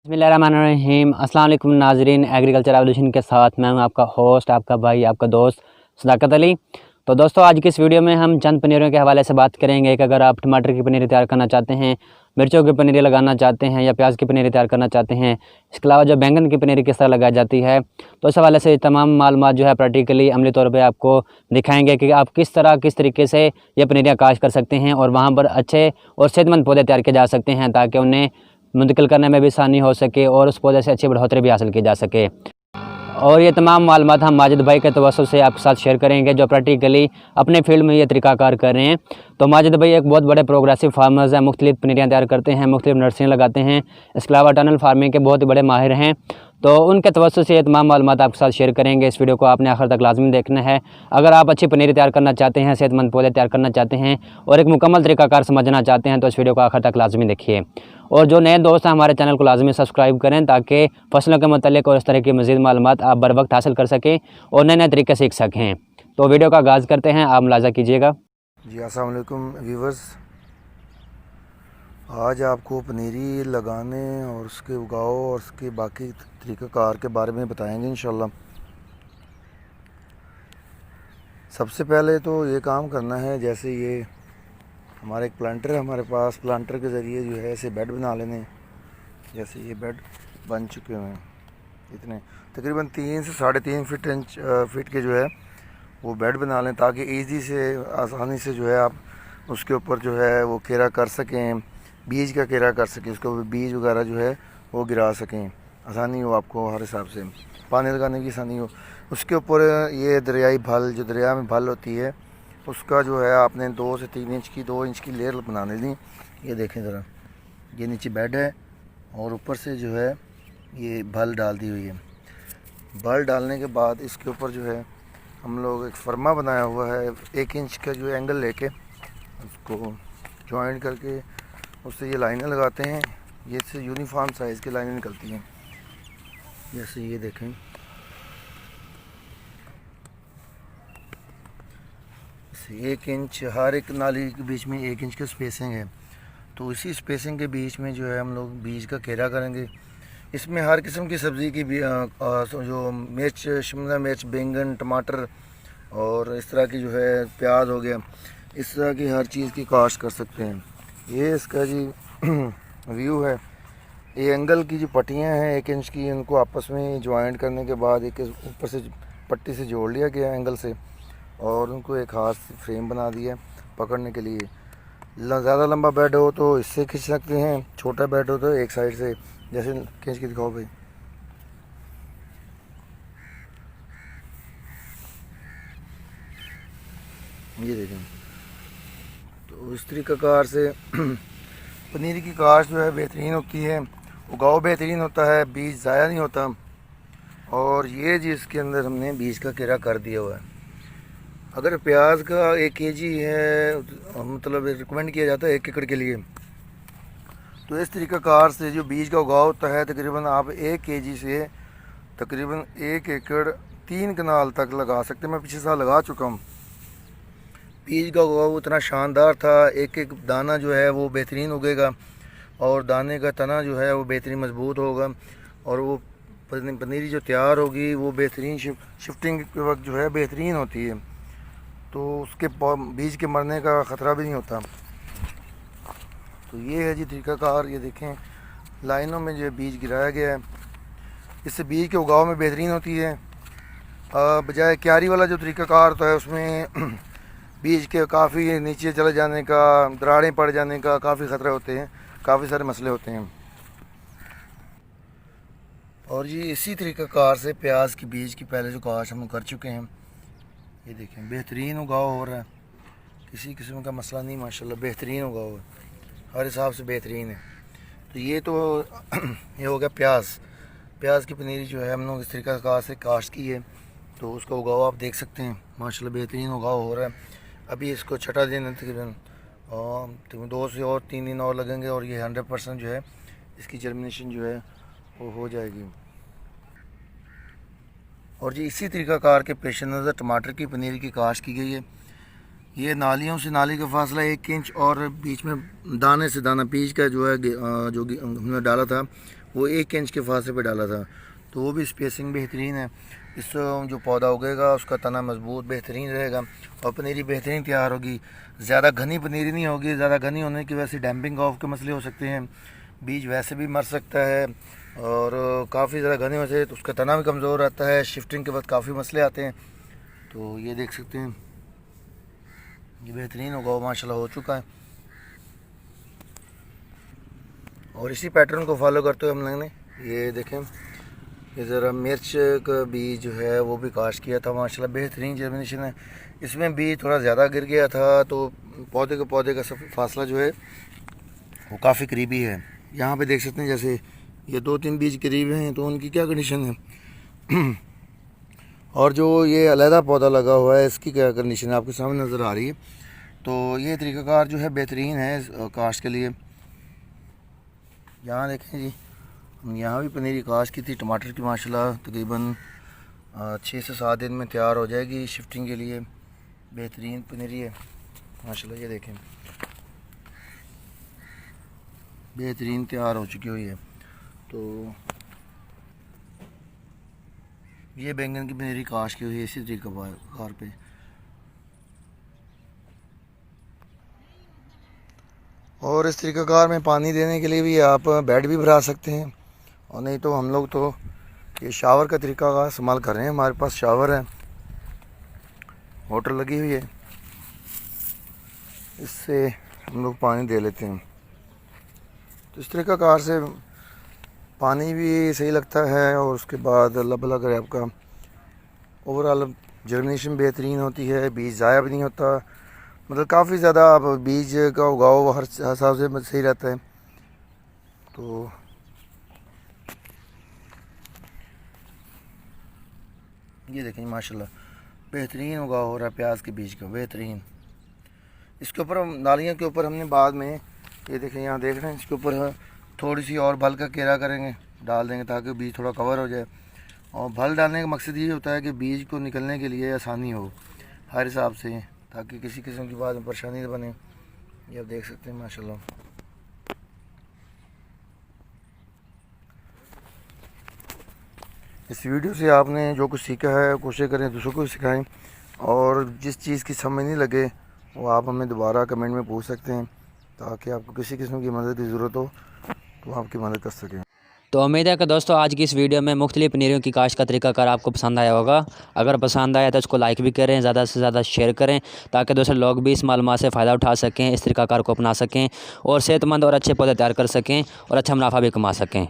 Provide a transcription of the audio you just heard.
बिस्मिल्लाहिर्रहमानिर्रहीम। अस्सलाम वालेकुम नाजरीन, एग्रीकल्चर एवोल्यूशन के साथ मैं हूं आपका होस्ट, आपका भाई, आपका दोस्त सदाकत अली। तो दोस्तों, आज की इस वीडियो में हम चंद पनीरों के हवाले से बात करेंगे कि अगर आप टमाटर की पनीर तैयार करना चाहते हैं, मिर्चों की पनीर लगाना चाहते हैं या प्याज की पनीर तैयार करना चाहते हैं, इसके अलावा जो बैंगन की पनीर किस तरह लगाई जाती है, तो इस हवाले से तमाम मालूमात जो है प्रैक्टिकली अमली तौर पर आपको दिखाएँगे कि आप किस तरीके से ये पनीरियाँ काश्त कर सकते हैं और वहाँ पर अच्छे और सेहतमंद पौधे तैयार किए जा सकते हैं, ताकि उन्हें मुंतकिल करने में भी आसानी हो सके और उस पौधे से अच्छी बढ़ोतरी भी हासिल की जा सके। और ये तमाम मालूमात हम माजिद भाई के तवज्जुह से आपके साथ शेयर करेंगे, जो प्रैक्टिकली अपने फील्ड में ये तरीक़ाकार कर रहे हैं। तो माजिद भाई एक बहुत बड़े प्रोग्रेसिव फार्मर्स हैं, मुख्तलिफ पनीरियाँ तैयार करते हैं, मुख्तलिफ नर्सरियाँ लगाते हैं, इसके अलावा टनल फार्मिंग के बहुत बड़े माहिर हैं। तो उनके तवज्जुह से ये तमाम मालूमात आपके साथ शेयर करेंगे। इस वीडियो को आपने आखिर तक लाजमी देखना है। अगर आप अच्छी पनीर तैयार करना चाहते हैं, सेहतमंद पौधे तैयार करना चाहते हैं और एक मुकम्मल तरीक़ाकार समझना चाहते हैं, तो इस वीडियो को आखिर तक लाजमी देखिए। और जो नए दोस्त हैं, हमारे चैनल को लाजमी सब्सक्राइब करें, ताकि फसलों के मुतालिक और इस तरह की मज़ीद मालूमात आप बर वक्त हासिल कर सकें और नए नए तरीके सीख सकें। तो वीडियो का आगाज़ करते हैं, आप मुलाज़ा कीजिएगा। जी अस्सलाम वालेकुम व्यूवर्स, आज आपको पनीरी लगाने और उसके उगाओ और उसके बाकी तरीक़ाकार के बारे में बताएंगे इंशाल्लाह। सबसे पहले तो ये काम करना है, जैसे ये हमारा एक प्लांटर है हमारे पास, प्लांटर के ज़रिए जो है ऐसे बेड बना लेने। जैसे ये बेड बन चुके हुए हैं, इतने तकरीबन 3 से 3.5 फीट के जो है वो बेड बना लें, ताकि ईजी से आसानी से जो है आप उसके ऊपर जो है वो केरा कर सकें, बीज का केरा कर सकें, उसके ऊपर बीज वगैरह जो है वो गिरा सकें, आसानी हो आपको हर हिसाब से, पानी लगाने की आसानी हो। उसके ऊपर ये दरियाई भल, जो दरिया में भल होती है, उसका जो है आपने 2 से 3 इंच की 2 इंच की लेयर बना लेनी। ये देखें ज़रा, ये नीचे बेड है और ऊपर से जो है ये भल डाल दी हुई है। भल डालने के बाद इसके ऊपर जो है हम लोग एक फर्मा बनाया हुआ है, 1 इंच का जो एंगल लेके उसको जॉइंट करके उससे ये लाइनें लगाते हैं। ये इससे यूनिफॉर्म साइज़ की लाइनें निकलती हैं। जैसे ये देखें, इसे 1 इंच हर एक नाली के बीच में 1 इंच की स्पेसिंग है। तो इसी स्पेसिंग के बीच में जो है हम लोग बीज का केरा करेंगे। इसमें हर किस्म की सब्ज़ी की भी जो मिर्च, शिमला मिर्च, बैंगन, टमाटर और इस तरह की जो है प्याज हो गया, इस तरह की हर चीज़ की काश्त कर सकते हैं। ये इसका जी व्यू है। ये एंगल की जो पट्टियाँ हैं 1 इंच की, इनको आपस में ज्वाइंट करने के बाद एक ऊपर से पट्टी से जोड़ लिया गया एंगल से, और उनको एक हाथ से फ्रेम बना दिया पकड़ने के लिए। ज़्यादा लंबा बेड हो तो इससे खींच सकते हैं, छोटा बेड हो तो एक साइड से, जैसे खींच के दिखाओ भाई। ये देखें, तो इस तरीक़ाकार से पनीर की काश्त जो है बेहतरीन होती है, उगाव बेहतरीन होता है, बीज ज़ाया नहीं होता। और ये जी इसके अंदर हमने बीज का केरा कर दिया हुआ है। अगर प्याज का 1 केजी है, मतलब रिकमेंड किया जाता है 1 एकड़ के लिए, तो इस तरीक़ाकार से जो बीज का उगाव होता है, तकरीबन आप 1 केजी से तकरीबन 1 एकड़ 3 कनाल तक लगा सकते हैं। मैं पिछले साल लगा चुका हूँ। बीज का उगाव इतना शानदार था, एक एक दाना जो है वो बेहतरीन उगेगा और दाने का तना जो है वो बेहतरीन मजबूत होगा, और वो पनीरी जो तैयार होगी वो बेहतरीन शिफ्टिंग के वक्त जो है बेहतरीन होती है। तो उसके बीज के मरने का ख़तरा भी नहीं होता। तो ये है जी तरीक़ाकार। ये देखें, लाइनों में जो बीज गिराया गया है, इससे बीज के उगाव में बेहतरीन होती है। बजाय क्यारी वाला जो तरीक़ाकार होता है, उसमें बीज के काफ़ी नीचे चले जाने का, दरारें पड़ जाने का काफ़ी ख़तरे होते हैं, काफ़ी सारे मसले होते हैं। और ये इसी तरीक़ाकार से प्याज की बीज की पहले जो काश्त हम कर चुके हैं। ये देखें, बेहतरीन उगाव हो रहा है, किसी किस्म का मसला नहीं, माशाल्लाह बेहतरीन उगाव है, हर हिसाब से बेहतरीन है। तो ये तो ये हो गया प्याज की पनीरी जो है हम लोग इस तरीक़ाकार से काश्त की है। तो उसका उगाव आप देख सकते हैं, माशाल्लाह बेहतरीन उगाव हो रहा है। अभी इसको छठा दिन है तकरीबन, और 2 से और 3 दिन और लगेंगे, और ये 100% जो है इसकी जर्मिनेशन जो है वो हो जाएगी। और जी इसी तरीक़ाकार के पेश नज़र टमाटर की पनीर की काश्त की गई है। ये नालियों से नाली का फासला 1 इंच, और बीच में दाने से दाना बीज का जो है जो हमने डाला था वो 1 इंच के फासले पे डाला था, तो वो भी स्पेसिंग बेहतरीन है। इससे जो पौधा उगेगा उसका तना मजबूत बेहतरीन रहेगा और पनीरी बेहतरीन तैयार होगी। ज़्यादा घनी पनीरी नहीं होगी, ज़्यादा घनी होने की वजह से डैम्पिंग ऑफ के मसले हो सकते हैं, बीज वैसे भी मर सकता है, और काफ़ी ज़्यादा घने होने से तो उसका तना भी कमज़ोर रहता है, शिफ्टिंग के बाद काफ़ी मसले आते हैं। तो ये देख सकते हैं, ये बेहतरीन उगाव माशाल्लाह हो चुका है। और इसी पैटर्न को फॉलो करते हुए हम लोगों ने ये देखें, ये ज़रा मिर्च का बीज जो है वो भी काश्त किया था, माशाल्लाह बेहतरीन जर्मिनेशन है। इसमें बीज थोड़ा ज़्यादा गिर गया था, तो पौधे का फासला जो है वो काफ़ी करीबी है। यहाँ पे देख सकते हैं, जैसे ये 2-3 बीज करीब हैं, तो उनकी क्या कंडीशन है। और जो ये अलहदा पौधा लगा हुआ है, इसकी क्या कंडीशन है आपके सामने नज़र आ रही है। तो ये तरीक़ाकार जो है बेहतरीन है काश्त के लिए। यहाँ देखें जी, यहाँ भी पनीरी काश्त की थी टमाटर की, माशाल्लाह तकरीबन 6 से 7 दिन में तैयार हो जाएगी शिफ्टिंग के लिए। बेहतरीन पनीरी है माशाल्लाह, ये देखें बेहतरीन तैयार हो चुकी हुई है। तो ये बैंगन की पनीरी काश्त की हुई है इसी तरीक़ाकार पे। और इस तरीक़ाकार में पानी देने के लिए भी आप बेड भी भरा सकते हैं, और नहीं तो हम लोग तो ये शावर का तरीक़ा इस्तेमाल कर रहे हैं। हमारे पास शावर है, मोटर लगी हुई है, इससे हम लोग पानी दे लेते हैं। तो इस तरीक़ाकार से पानी भी सही लगता है, और उसके बाद अल्लाह भला करे आपका ओवरऑल जर्मिनेशन बेहतरीन होती है, बीज ज़ाया भी नहीं होता, मतलब काफ़ी ज़्यादा आप बीज का उगाव हर हिसाब से सही रहता है। तो ये देखें माशाल्लाह बेहतरीन उगाव हो रहा है प्याज के बीज का, बेहतरीन। इसके ऊपर नालियों के ऊपर हमने बाद में ये देखें, यहाँ देख रहे हैं, इसके ऊपर थोड़ी सी और भल का घेरा करेंगे, डाल देंगे ताकि बीज थोड़ा कवर हो जाए। और भल डालने का मकसद ये होता है कि बीज को निकलने के लिए आसानी हो हर हिसाब से, ताकि किसी किस्म की बाद में परेशानी न बने। ये आप देख सकते हैं माशाल्लाह। इस वीडियो से आपने जो कुछ सीखा है कोशिश करें दूसरों को सिखाएं, और जिस चीज़ की समझ नहीं लगे वो आप हमें दोबारा कमेंट में पूछ सकते हैं, ताकि आपको किसी किस्म की मदद की ज़रूरत हो तो आपकी मदद कर सकें। तो उम्मीद है कि दोस्तों आज की इस वीडियो में मुख्तलिफ पनीरों की काश्त का तरीकाकार आपको पसंद आया होगा। अगर पसंद आया तो इसको लाइक भी करें, ज़्यादा से ज़्यादा शेयर करें, ताकि दूसरे लोग भी इस मालूमात से फ़ायदा उठा सकें, इस तरीकाकार को अपना सकें और सेहतमंद और अच्छे पौधे तैयार कर सकें और अच्छा मुनाफा भी कमा सकें।